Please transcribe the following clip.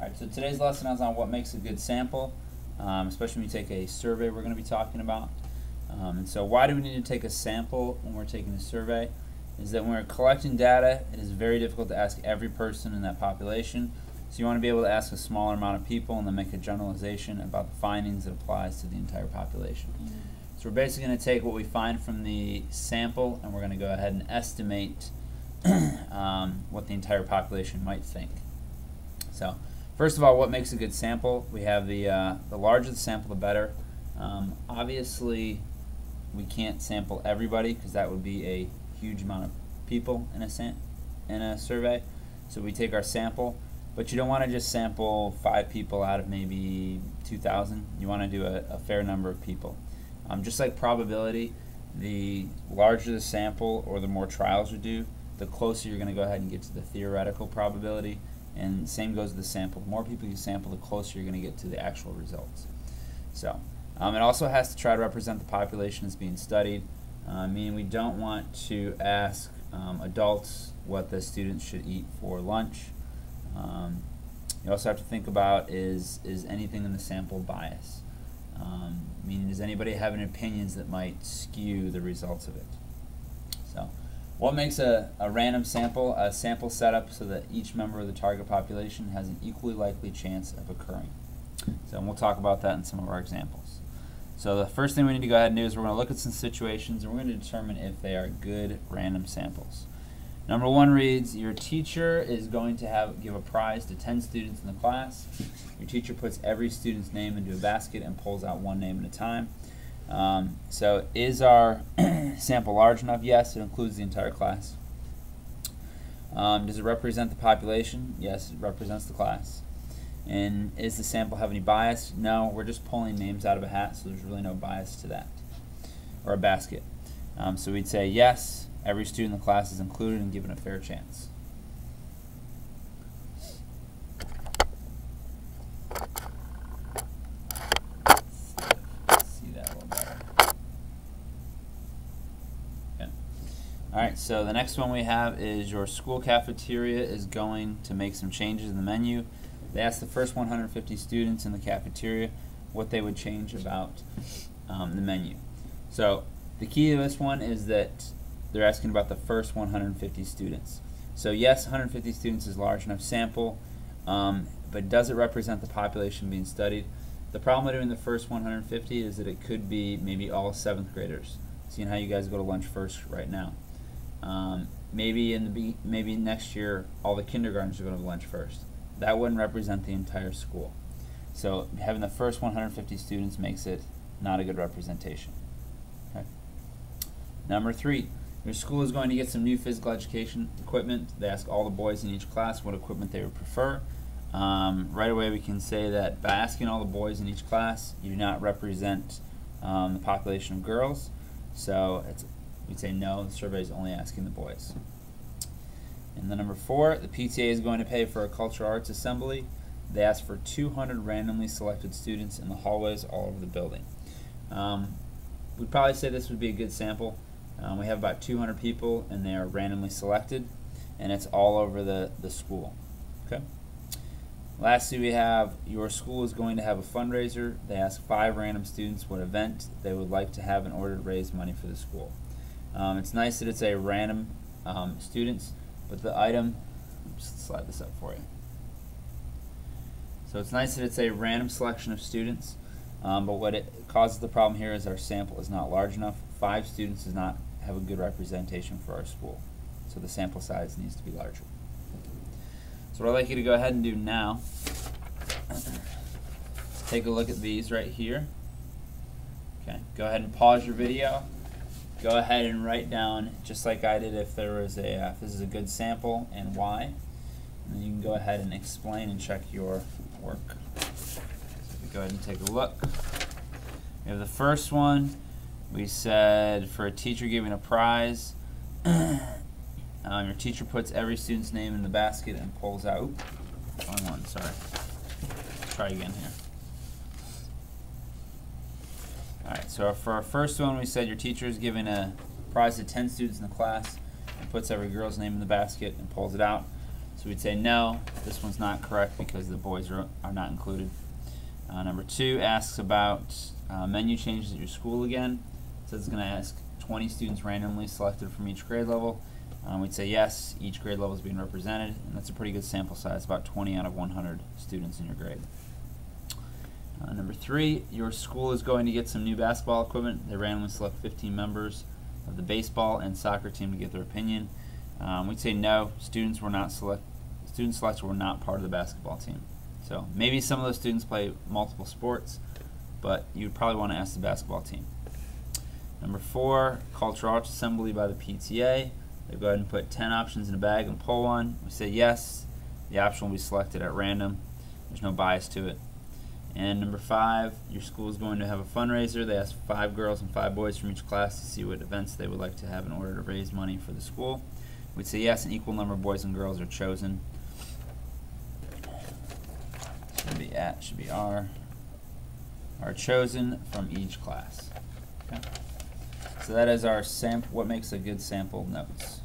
Alright, so today's lesson is on what makes a good sample, especially when you take a survey we're going to be talking about. And so why do we need to take a sample when we're taking a survey? Is that when we're collecting data, it is very difficult to ask every person in that population. So you want to be able to ask a smaller amount of people and then make a generalization about the findings that applies to the entire population. So we're basically going to take what we find from the sample and we're going to go ahead and estimate what the entire population might think. So first of all, what makes a good sample? We have the larger the sample, the better. Obviously, we can't sample everybody because that would be a huge amount of people in a survey. So we take our sample, but you don't want to just sample 5 people out of maybe 2,000. You want to do a fair number of people. Just like probability, the larger the sample or the more trials you do, the closer you're going to go ahead and get to the theoretical probability. And same goes with the sample. The more people you sample, the closer you're going to get to the actual results. So it also has to try to represent the population as being studied, meaning we don't want to ask adults what the students should eat for lunch. You also have to think about is anything in the sample bias, meaning does anybody have any opinions that might skew the results of it. So what makes a random sample? A sample setup so that each member of the target population has an equally likely chance of occurring. So we'll talk about that in some of our examples. So the first thing we need to go ahead and do is we're going to look at some situations and we're going to determine if they are good random samples. Number 1 reads, your teacher is going to give a prize to 10 students in the class. Your teacher puts every student's name into a basket and pulls out one name at a time. So is our sample large enough? Yes, it includes the entire class. Does it represent the population? Yes, it represents the class. And is the sample have any bias? No, we're just pulling names out of a hat, so there's really no bias to that. Or a basket. So we'd say yes, every student in the class is included and given a fair chance. Let's see that a little better. Okay. Alright, so the next one we have is your school cafeteria is going to make some changes in the menu. They asked the first 150 students in the cafeteria what they would change about the menu. So the key to this one is that they're asking about the first 150 students. So yes, 150 students is large enough sample, but does it represent the population being studied? The problem with doing the first 150 is that it could be maybe all 7th graders. Seeing how you guys go to lunch first right now. Maybe next year all the kindergartners are going to lunch first. That wouldn't represent the entire school. So having the first 150 students makes it not a good representation. Okay. Number 3, your school is going to get some new physical education equipment. They ask all the boys in each class what equipment they would prefer. Right away we can say that by asking all the boys in each class, you do not represent the population of girls. So we'd say no, the survey is only asking the boys. And then number 4, the PTA is going to pay for a cultural arts assembly. They ask for 200 randomly selected students in the hallways all over the building. We'd probably say this would be a good sample. We have about 200 people and they are randomly selected and it's all over the school. Okay. Lastly, we have your school is going to have a fundraiser. They ask 5 random students what event they would like to have in order to raise money for the school. It's nice that it's a random students, but the item, just slide this up for you. So it's nice that it's a random selection of students, but what it causes the problem here is our sample is not large enough. 5 students does not have a good representation for our school. So the sample size needs to be larger. So what I'd like you to go ahead and do now, take a look at these right here. Okay, go ahead and pause your video. Go ahead and write down, just like I did, if this is a good sample and why. And then you can go ahead and explain and check your work. So go ahead and take a look. We have the first one. We said for a teacher giving a prize, your teacher puts every student's name in the basket and pulls out. Wrong one, sorry. Let's try again here. Alright, so for our first one, we said your teacher is giving a prize to 10 students in the class and puts every girl's name in the basket and pulls it out. So we'd say no, This one's not correct because the boys are not included. Number 2 asks about menu changes at your school again. So it's going to ask 20 students randomly selected from each grade level. We'd say yes, each grade level is being represented, and that's a pretty good sample size, about 20 out of 100 students in your grade. Number 3, your school is going to get some new basketball equipment. They randomly select 15 members of the baseball and soccer team to get their opinion. We'd say no, students selected were not part of the basketball team. So maybe some of those students play multiple sports, but you'd probably want to ask the basketball team. Number 4, cultural arts assembly by the PTA. They go ahead and put 10 options in a bag and pull one. We say yes, the option will be selected at random. There's no bias to it. And number 5, your school is going to have a fundraiser. They ask 5 girls and 5 boys from each class to see what events they would like to have in order to raise money for the school. We'd say yes, an equal number of boys and girls are chosen. Should be are chosen from each class. Okay. So that is our what makes a good sample notes.